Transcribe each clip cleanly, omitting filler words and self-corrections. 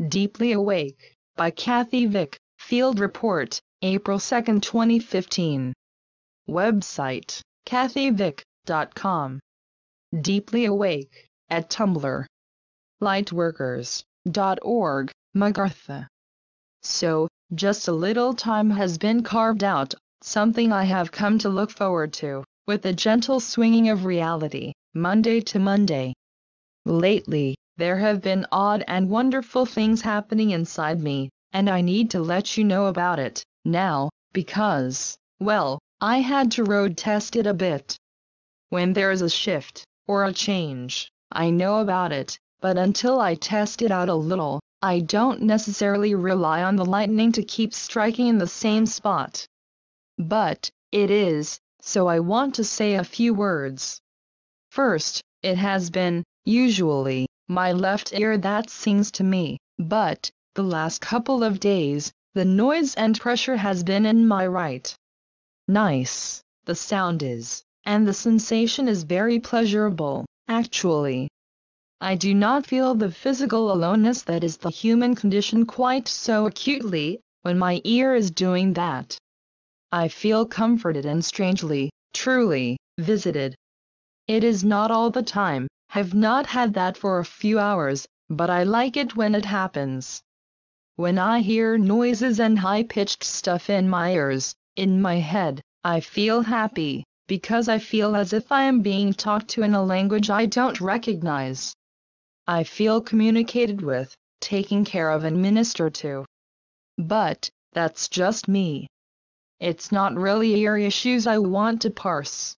Deeply Awake, by Kathy Vick, Field Report, April 2, 2015. Website, kathyvick.com. Deeply Awake, at Tumblr. Lightworkers.org, Magartha. So, just a little time has been carved out, something I have come to look forward to, with a gentle swinging of reality, Monday to Monday. Lately, there have been odd and wonderful things happening inside me, and I need to let you know about it, now, because, well, I had to road test it a bit. When there's a shift, or a change, I know about it, but until I test it out a little, I don't necessarily rely on the lightning to keep striking in the same spot. But, it is, so I want to say a few words. First, it has been, usually, my left ear that sings to me, but, the last couple of days, the noise and pressure has been in my right. Nice, the sound is, and the sensation is very pleasurable, actually. I do not feel the physical aloneness that is the human condition quite so acutely, when my ear is doing that. I feel comforted and strangely, truly, visited. It is not all the time, have not had that for a few hours, but I like it when it happens. When I hear noises and high-pitched stuff in my ears, in my head, I feel happy, because I feel as if I am being talked to in a language I don't recognize. I feel communicated with, taken care of and ministered to. But, that's just me. It's not really ear issues I want to parse.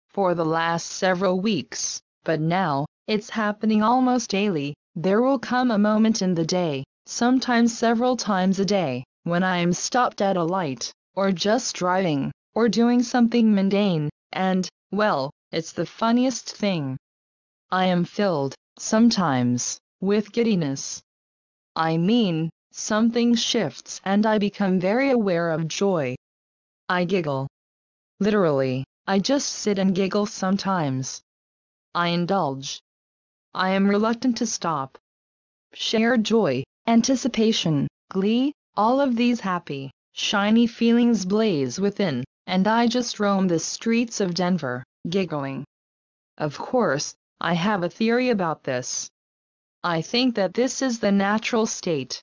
For the last several weeks, but now, it's happening almost daily, there will come a moment in the day, sometimes several times a day, when I am stopped at a light, or just driving, or doing something mundane, and, well, it's the funniest thing. I am filled, sometimes, with giddiness. I mean, something shifts and I become very aware of joy. I giggle. Literally, I just sit and giggle sometimes. I indulge. I am reluctant to stop. Shared joy, anticipation, glee, all of these happy, shiny feelings blaze within, and I just roam the streets of Denver, giggling. Of course, I have a theory about this. I think that this is the natural state.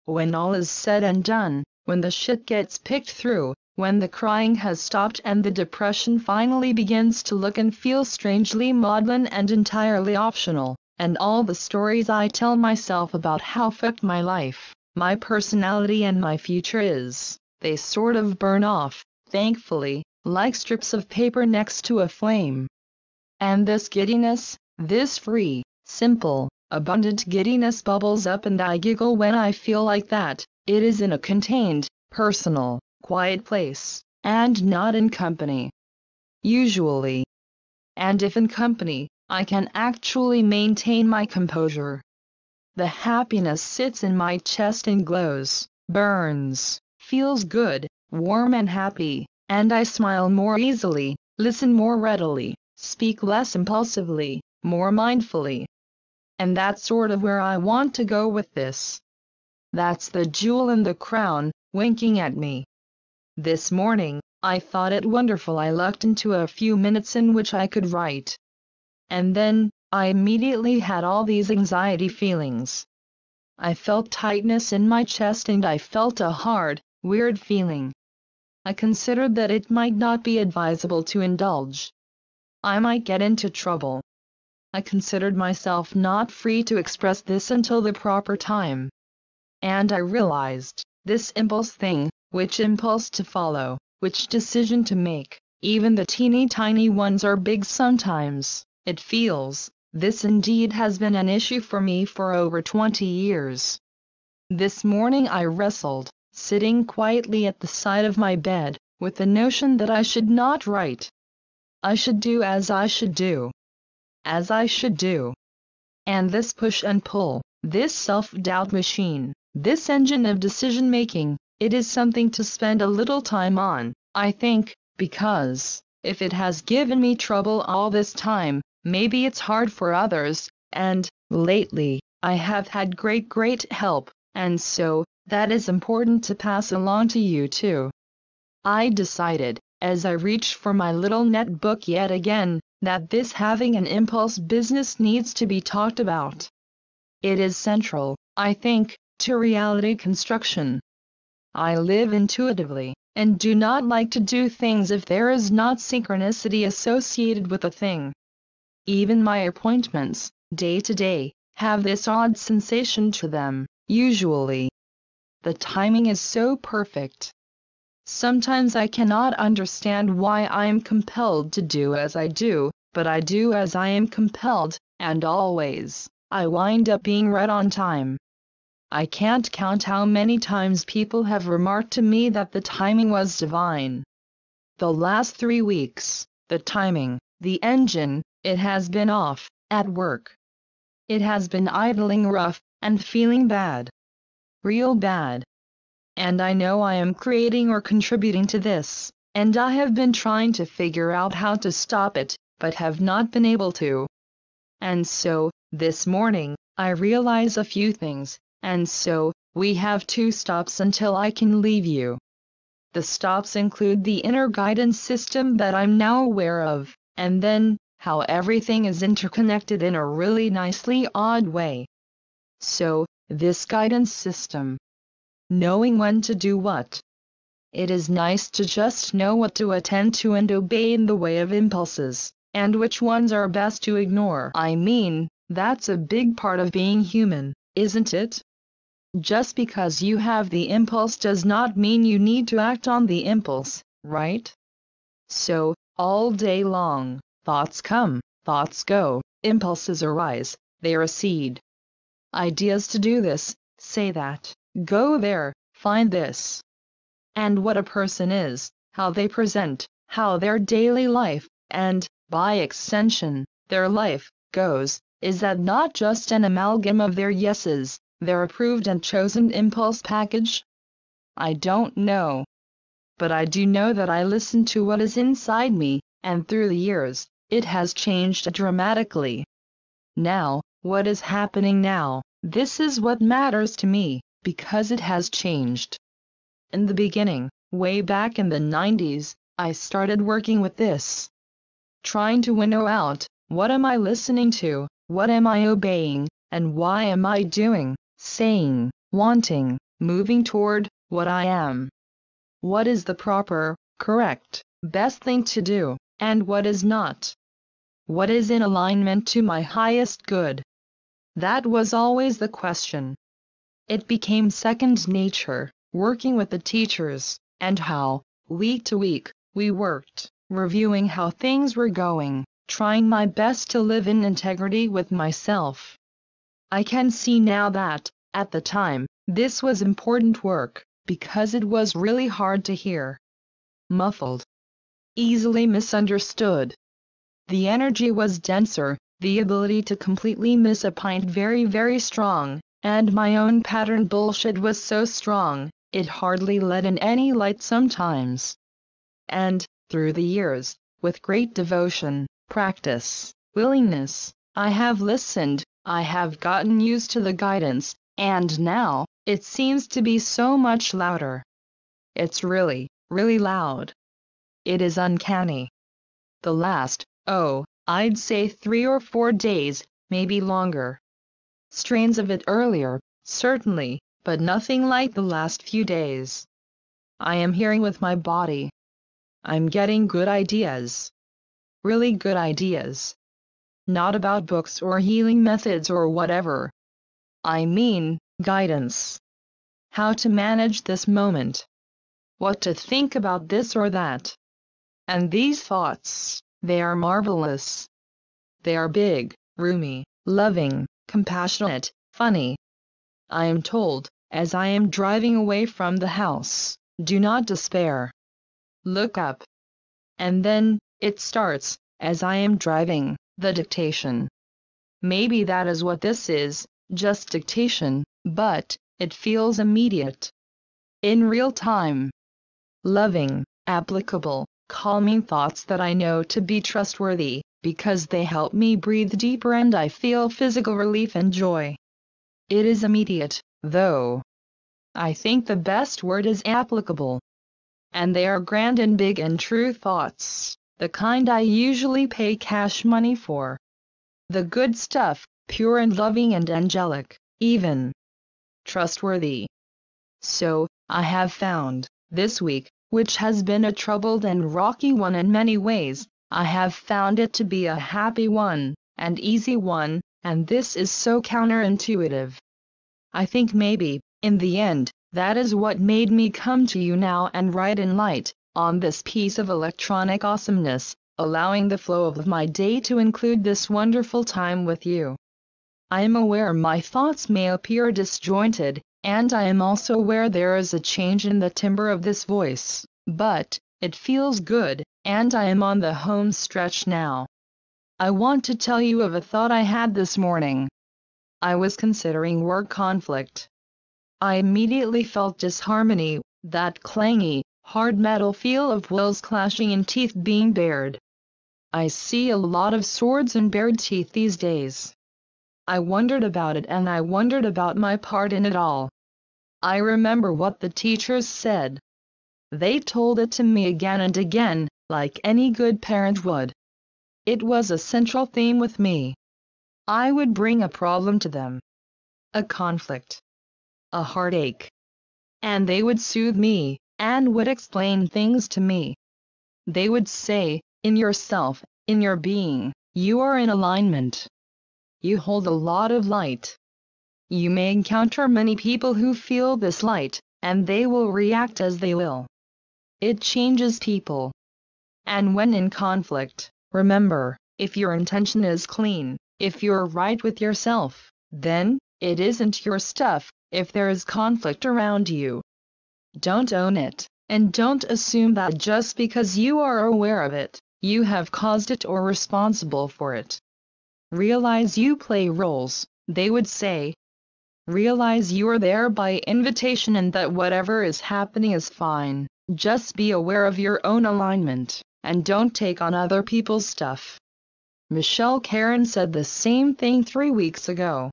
When all is said and done, when the shit gets picked through, when the crying has stopped and the depression finally begins to look and feel strangely maudlin and entirely optional, and all the stories I tell myself about how fucked my life, my personality and my future is, they sort of burn off, thankfully, like strips of paper next to a flame. And this giddiness, this free, simple, abundant giddiness bubbles up and I giggle when I feel like that. It is in a contained, personal, quiet place, and not in company. Usually. And if in company, I can actually maintain my composure. The happiness sits in my chest and glows, burns, feels good, warm and happy, and I smile more easily, listen more readily, speak less impulsively, more mindfully. And that's sort of where I want to go with this. That's the jewel in the crown, winking at me. This morning, I thought it wonderful I lucked into a few minutes in which I could write. And then, I immediately had all these anxiety feelings. I felt tightness in my chest and I felt a hard, weird feeling. I considered that it might not be advisable to indulge. I might get into trouble. I considered myself not free to express this until the proper time. And I realized, this impulse thing, which impulse to follow, which decision to make, even the teeny tiny ones are big sometimes, it feels, this indeed has been an issue for me for over 20 years. This morning I wrestled, sitting quietly at the side of my bed, with the notion that I should not write. I should do as I should do. As I should do. And this push and pull, this self-doubt machine, this engine of decision-making, it is something to spend a little time on, I think, because, if it has given me trouble all this time, maybe it's hard for others, and, lately, I have had great help, and so, that is important to pass along to you too. I decided, as I reached for my little netbook yet again, that this having an impulse business needs to be talked about. It is central, I think, to reality construction. I live intuitively, and do not like to do things if there is not synchronicity associated with a thing. Even my appointments, day to day, have this odd sensation to them, usually. The timing is so perfect. Sometimes I cannot understand why I am compelled to do as I do, but I do as I am compelled, and always, I wind up being right on time. I can't count how many times people have remarked to me that the timing was divine. The last 3 weeks, the timing, the engine, it has been off, at work. It has been idling rough, and feeling bad. Real bad. And I know I am creating or contributing to this, and I have been trying to figure out how to stop it, but have not been able to. And so, this morning, I realize a few things, and so, we have 2 stops until I can leave you. The stops include the inner guidance system that I'm now aware of, and then, how everything is interconnected in a really nicely odd way. So, this guidance system. Knowing when to do what. It is nice to just know what to attend to and obey in the way of impulses, and which ones are best to ignore. I mean, that's a big part of being human, isn't it? Just because you have the impulse does not mean you need to act on the impulse, right? So, all day long, thoughts come, thoughts go, impulses arise, they recede. Ideas to do this, say that, go there, find this. And what a person is, how they present, how their daily life, and, by extension, their life, goes, is that not just an amalgam of their yeses, their approved and chosen impulse package? I don't know. But I do know that I listen to what is inside me, and through the years, it has changed dramatically. Now, what is happening now, this is what matters to me, because it has changed. In the beginning, way back in the 90s, I started working with this. Trying to winnow out, what am I listening to, what am I obeying, and why am I doing, saying, wanting, moving toward, what I am. What is the proper, correct, best thing to do, and what is not? What is in alignment to my highest good? That was always the question. It became second nature, working with the teachers, and how, week to week, we worked, reviewing how things were going, trying my best to live in integrity with myself. I can see now that, at the time, this was important work, because it was really hard to hear. Muffled. Easily misunderstood. The energy was denser, the ability to completely miss a pint very strong, and my own pattern bullshit was so strong, it hardly let in any light sometimes. And, through the years, with great devotion, practice, willingness, I have listened, I have gotten used to the guidance, and now, it seems to be so much louder. It's really loud. It is uncanny. The last, I'd say 3 or 4 days, maybe longer. Strains of it earlier, certainly, but nothing like the last few days. I am hearing with my body. I'm getting good ideas. Really good ideas. Not about books or healing methods or whatever. I mean, guidance. How to manage this moment. What to think about this or that. And these thoughts, they are marvelous. They are big, roomy, loving, compassionate, funny. I am told, as I am driving away from the house, do not despair. Look up. And then, it starts, as I am driving, the dictation. Maybe that is what this is, just dictation, but, it feels immediate. In real time. Loving, applicable, calming thoughts that I know to be trustworthy, because they help me breathe deeper and I feel physical relief and joy. It is immediate, though. I think the best word is applicable. And they are grand and big and true thoughts, the kind I usually pay cash money for. The good stuff, pure and loving and angelic, even trustworthy. So, I have found, this week, which has been a troubled and rocky one in many ways, I have found it to be a happy one, and easy one, and this is so counterintuitive. I think maybe, in the end, that is what made me come to you now and write in light, on this piece of electronic awesomeness, allowing the flow of my day to include this wonderful time with you. I am aware my thoughts may appear disjointed, and I am also aware there is a change in the timbre of this voice, but it feels good, and I am on the home stretch now. I want to tell you of a thought I had this morning. I was considering work conflict. I immediately felt disharmony, that clangy, hard metal feel of wills clashing and teeth being bared. I see a lot of swords and bared teeth these days. I wondered about it, and I wondered about my part in it all. I remember what the teachers said. They told it to me again and again, like any good parent would. It was a central theme with me. I would bring a problem to them, a conflict, a heartache, and they would soothe me, and would explain things to me. They would say, in yourself, in your being, you are in alignment. You hold a lot of light. You may encounter many people who feel this light, and they will react as they will. It changes people. And when in conflict, remember, if your intention is clean, if you're right with yourself, then, it isn't your stuff, if there is conflict around you. Don't own it, and don't assume that just because you are aware of it, you have caused it or responsible for it. Realize you play roles, they would say. Realize you are there by invitation and that whatever is happening is fine. Just be aware of your own alignment, and don't take on other people's stuff. Michelle Karen said the same thing 3 weeks ago.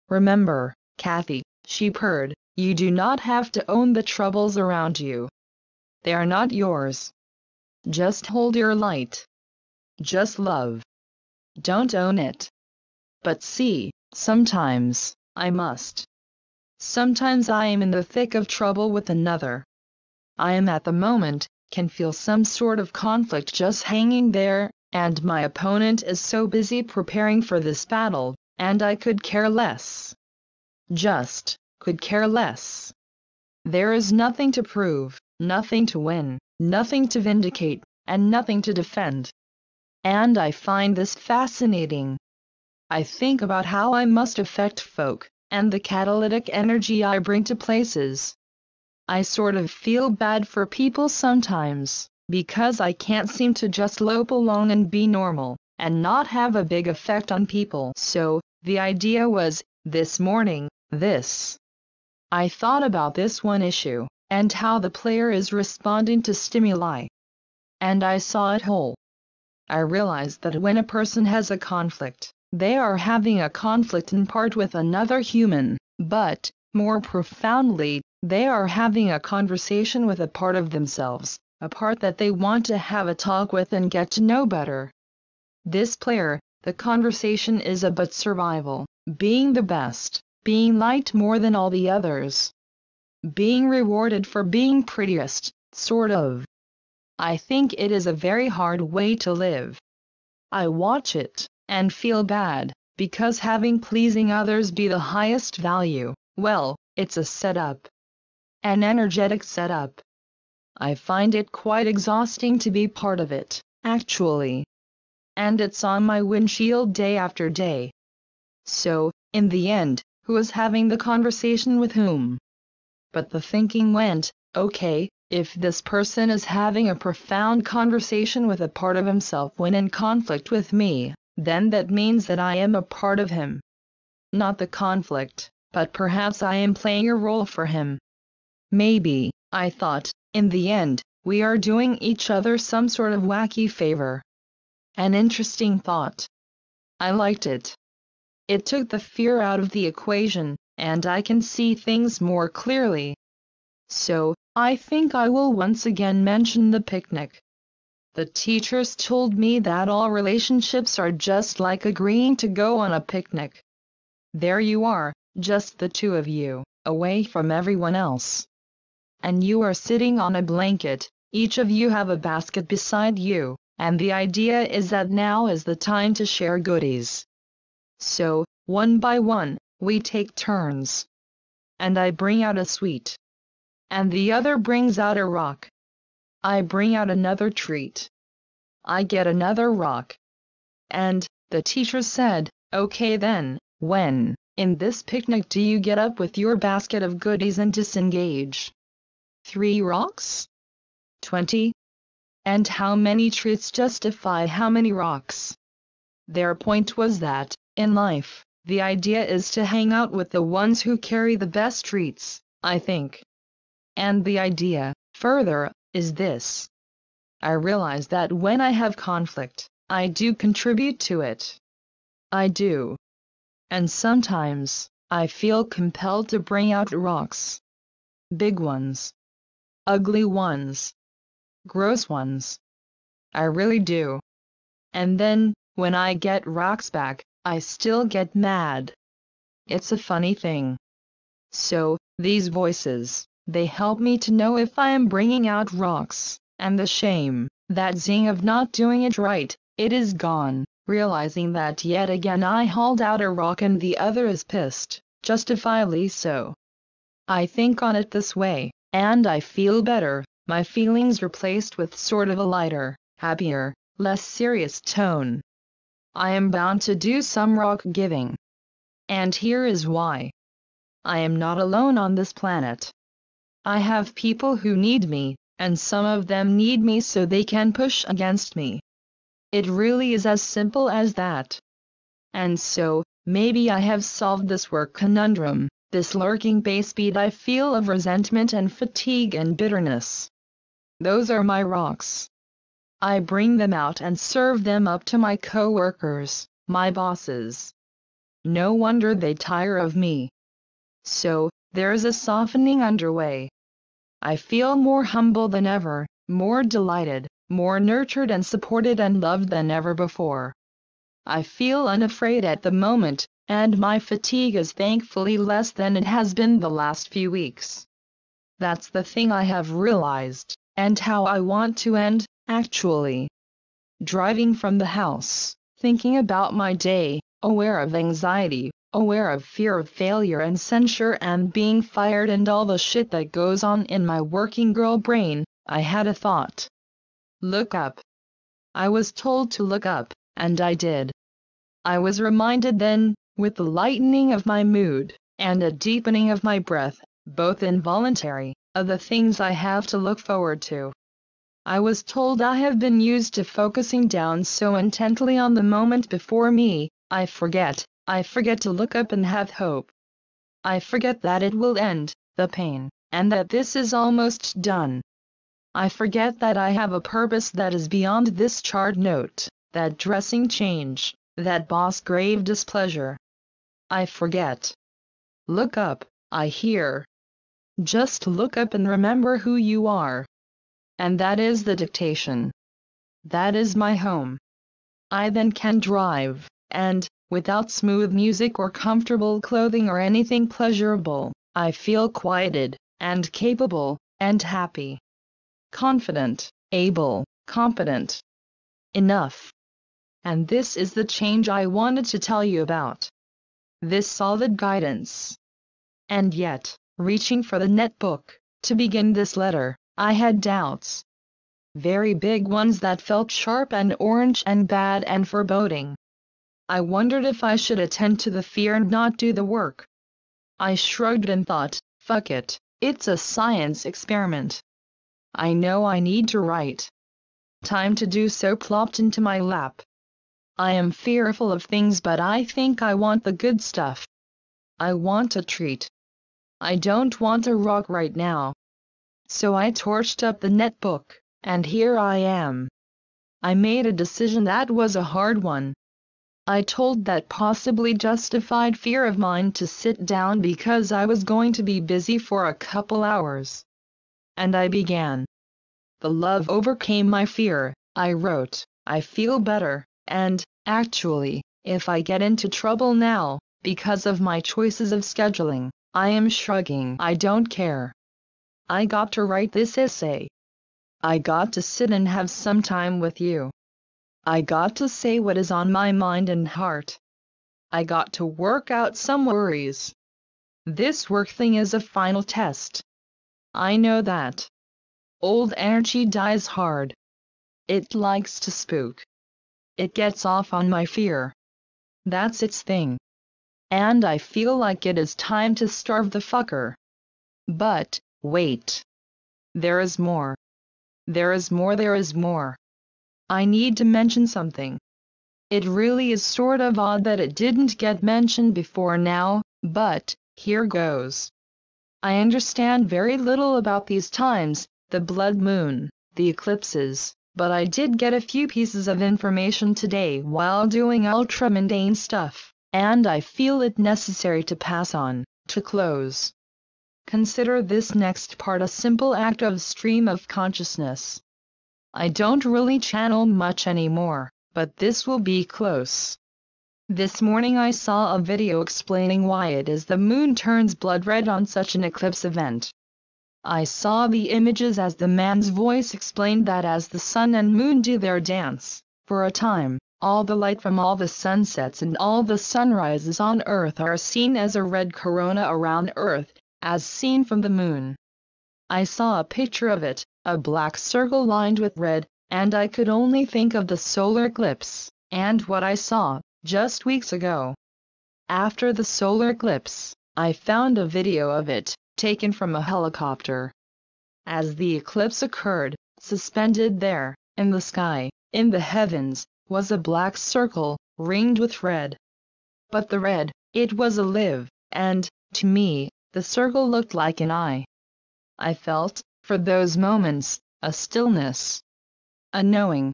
Remember, Kathy, she purred, you do not have to own the troubles around you. They are not yours. Just hold your light. Just love. Don't own it. But see, sometimes, I must. Sometimes I am in the thick of trouble with another. I am at the moment, can feel some sort of conflict just hanging there, and my opponent is so busy preparing for this battle, and I could care less. Just, could care less. There is nothing to prove, nothing to win, nothing to vindicate, and nothing to defend. And I find this fascinating. I think about how I must affect folk, and the catalytic energy I bring to places. I sort of feel bad for people sometimes, because I can't seem to just lope along and be normal, and not have a big effect on people. So, the idea was, this morning, this. I thought about this one issue, and how the player is responding to stimuli. And I saw it whole. I realized that when a person has a conflict, they are having a conflict in part with another human, but, more profoundly, they are having a conversation with a part of themselves, a part that they want to have a talk with and get to know better. This player, the conversation is about survival, being the best, being liked more than all the others. Being rewarded for being prettiest, sort of. I think it is a very hard way to live. I watch it, and feel bad, because having pleasing others be the highest value, well, it's a setup. An energetic setup. I find it quite exhausting to be part of it, actually. And it's on my windshield day after day. So, in the end, who is having the conversation with whom? But the thinking went, okay, if this person is having a profound conversation with a part of himself when in conflict with me, then that means that I am a part of him. Not the conflict, but perhaps I am playing a role for him. Maybe, I thought, in the end, we are doing each other some sort of wacky favor. An interesting thought. I liked it. It took the fear out of the equation, and I can see things more clearly. So, I think I will once again mention the picnic. The teachers told me that all relationships are just like agreeing to go on a picnic. There you are, just the two of you, away from everyone else. And you are sitting on a blanket, each of you have a basket beside you, and the idea is that now is the time to share goodies. So, one by one, we take turns. And I bring out a sweet. And the other brings out a rock. I bring out another treat. I get another rock. And the teacher said, "Okay then, when, in this picnic do you get up with your basket of goodies and disengage? 3 rocks? 20? And how many treats justify how many rocks?" Their point was that, in life, the idea is to hang out with the ones who carry the best treats, I think. And the idea, further, is this. I realize that when I have conflict, I do contribute to it. I do. And sometimes, I feel compelled to bring out rocks. Big ones. Ugly ones. Gross ones. I really do. And then, when I get rocks back, I still get mad. It's a funny thing. So, these voices, they help me to know if I am bringing out rocks, and the shame, that zing of not doing it right, it is gone, realizing that yet again I hauled out a rock and the other is pissed, justifiably so. I think on it this way, and I feel better, my feelings replaced with sort of a lighter, happier, less serious tone. I am bound to do some rock giving. And here is why. I am not alone on this planet. I have people who need me, and some of them need me so they can push against me. It really is as simple as that. And so, maybe I have solved this work conundrum, this lurking base beat I feel of resentment and fatigue and bitterness. Those are my rocks. I bring them out and serve them up to my co-workers, my bosses. No wonder they tire of me. So, there's a softening underway. I feel more humble than ever, more delighted, more nurtured and supported and loved than ever before. I feel unafraid at the moment, and my fatigue is thankfully less than it has been the last few weeks. That's the thing I have realized, and how I want to end, actually. Driving from the house, thinking about my day, aware of anxiety, aware of fear of failure and censure and being fired and all the shit that goes on in my working girl brain, I had a thought. Look up. I was told to look up, and I did. I was reminded then, with the lightening of my mood, and a deepening of my breath, both involuntary, of the things I have to look forward to. I was told I have been used to focusing down so intently on the moment before me, I forget to look up and have hope. I forget that it will end, the pain, and that this is almost done. I forget that I have a purpose that is beyond this charred note, that dressing change, that boss grave displeasure. I forget. Look up, I hear. Just look up and remember who you are. And that is the dictation. That is my home. I then can drive, and, without smooth music or comfortable clothing or anything pleasurable, I feel quieted, and capable, and happy. Confident, able, competent. Enough. And this is the change I wanted to tell you about. This solid guidance. And yet, reaching for the netbook, to begin this letter, I had doubts. Very big ones that felt sharp and orange and bad and foreboding. I wondered if I should attend to the fear and not do the work. I shrugged and thought, fuck it, it's a science experiment. I know I need to write. Time to do so plopped into my lap. I am fearful of things, but I think I want the good stuff. I want a treat. I don't want a rock right now. So I torched up the netbook, and here I am. I made a decision that was a hard one. I told that possibly justified fear of mine to sit down because I was going to be busy for a couple hours. And I began. The love overcame my fear, I wrote. I feel better, and, actually, if I get into trouble now, because of my choices of scheduling, I am shrugging. I don't care. I got to write this essay. I got to sit and have some time with you. I got to say what is on my mind and heart. I got to work out some worries. This work thing is a final test. I know that. Old energy dies hard. It likes to spook. It gets off on my fear. That's its thing. And I feel like it is time to starve the fucker. But, wait. There is more. There is more. There is more. I need to mention something. It really is sort of odd that it didn't get mentioned before now, but, here goes. I understand very little about these times, the blood moon, the eclipses, but I did get a few pieces of information today while doing ultra-mundane stuff, and I feel it necessary to pass on, to close. Consider this next part a simple act of stream of consciousness. I don't really channel much anymore, but this will be close. This morning I saw a video explaining why it is the moon turns blood red on such an eclipse event. I saw the images as the man's voice explained that as the sun and moon do their dance, for a time, all the light from all the sunsets and all the sunrises on Earth are seen as a red corona around Earth, as seen from the moon. I saw a picture of it, a black circle lined with red, and I could only think of the solar eclipse, and what I saw, just weeks ago. After the solar eclipse, I found a video of it, taken from a helicopter. As the eclipse occurred, suspended there, in the sky, in the heavens, was a black circle, ringed with red. But the red, it was alive, and, to me, the circle looked like an eye. I felt, for those moments, a stillness, a knowing,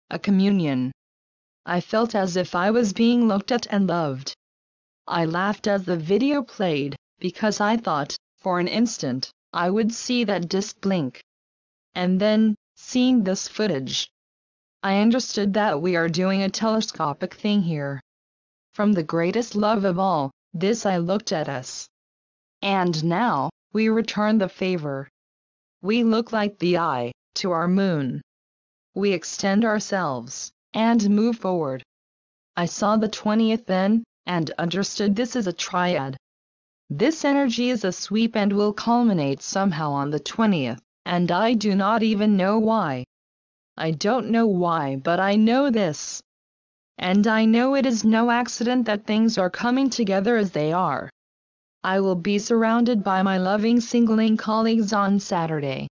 a communion. I felt as if I was being looked at and loved. I laughed as the video played, because I thought, for an instant, I would see that disc blink. And then, seeing this footage, I understood that we are doing a telescopic thing here. From the greatest love of all, this I looked at us. And now, we return the favor. We look like the eye, to our moon. We extend ourselves, and move forward. I saw the 20th then, and understood this is a triad. This energy is a sweep and will culminate somehow on the 20th, and I do not even know why. I don't know why, but I know this. And I know it is no accident that things are coming together as they are. I will be surrounded by my loving singling colleagues on Saturday.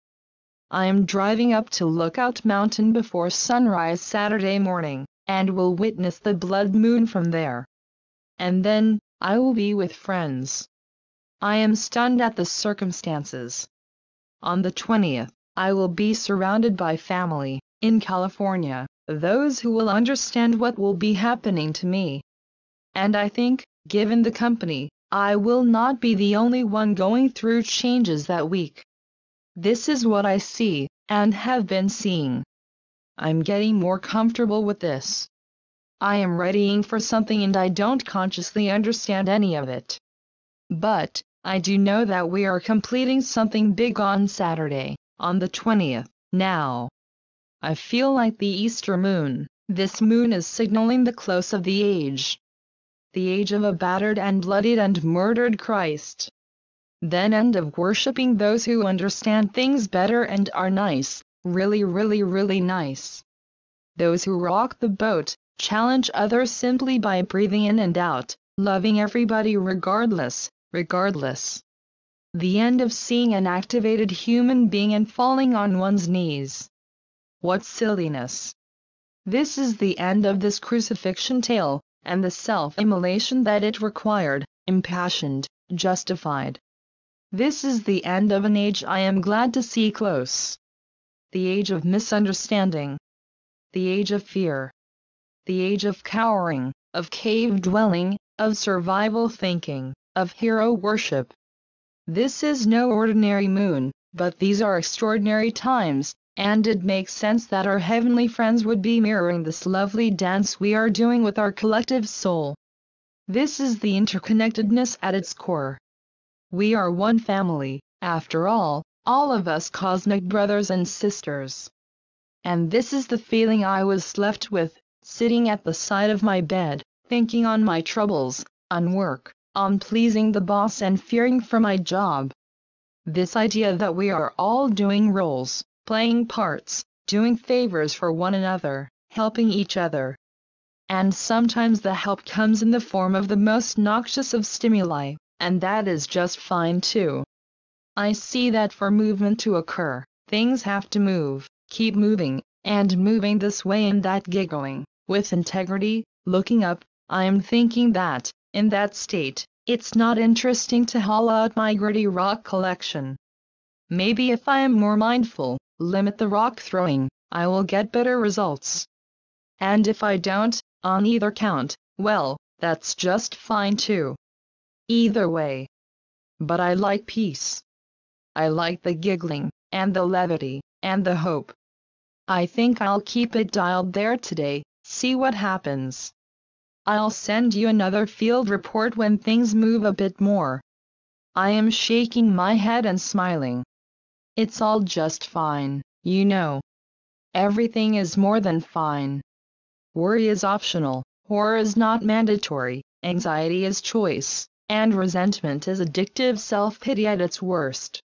I am driving up to Lookout Mountain before sunrise Saturday morning, and will witness the blood moon from there. And then, I will be with friends. I am stunned at the circumstances. On the 20th, I will be surrounded by family, in California, those who will understand what will be happening to me. And I think, given the company, I will not be the only one going through changes that week. This is what I see, and have been seeing. I'm getting more comfortable with this. I am readying for something and I don't consciously understand any of it. But, I do know that we are completing something big on Saturday, on the 20th, now. I feel like the Easter moon. This moon is signaling the close of the age. The age of a battered and bloodied and murdered Christ. Then end of worshipping those who understand things better and are nice, really really nice. Those who rock the boat, challenge others simply by breathing in and out, loving everybody regardless. The end of seeing an activated human being and falling on one's knees. What silliness. This is the end of this crucifixion tale, and the self-immolation that it required, impassioned, justified. This is the end of an age I am glad to see close. The age of misunderstanding. The age of fear. The age of cowering. of cave dwelling, of survival thinking, of hero worship. This is no ordinary moon, but these are extraordinary times, and it makes sense that our heavenly friends would be mirroring this lovely dance we are doing with our collective soul. This is the interconnectedness at its core. We are one family, after all of us cosmic brothers and sisters. And this is the feeling I was left with, sitting at the side of my bed, thinking on my troubles, on work, on pleasing the boss and fearing for my job. This idea that we are all doing roles, playing parts, doing favors for one another, helping each other. And sometimes the help comes in the form of the most noxious of stimuli, and that is just fine too. I see that for movement to occur, things have to move, keep moving, and moving this way and that, giggling, with integrity, looking up. I am thinking that, in that state, it's not interesting to haul out my gritty rock collection. Maybe if I am more mindful, limit the rock throwing, I will get better results. And if I don't, on either count, well, that's just fine too. Either way. But I like peace. I like the giggling, and the levity, and the hope. I think I'll keep it dialed there today, see what happens. I'll send you another field report when things move a bit more. I am shaking my head and smiling. It's all just fine, you know. Everything is more than fine. Worry is optional, horror is not mandatory, anxiety is choice, and resentment is addictive self-pity at its worst.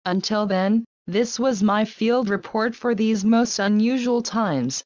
Until then, this was my field report for these most unusual times.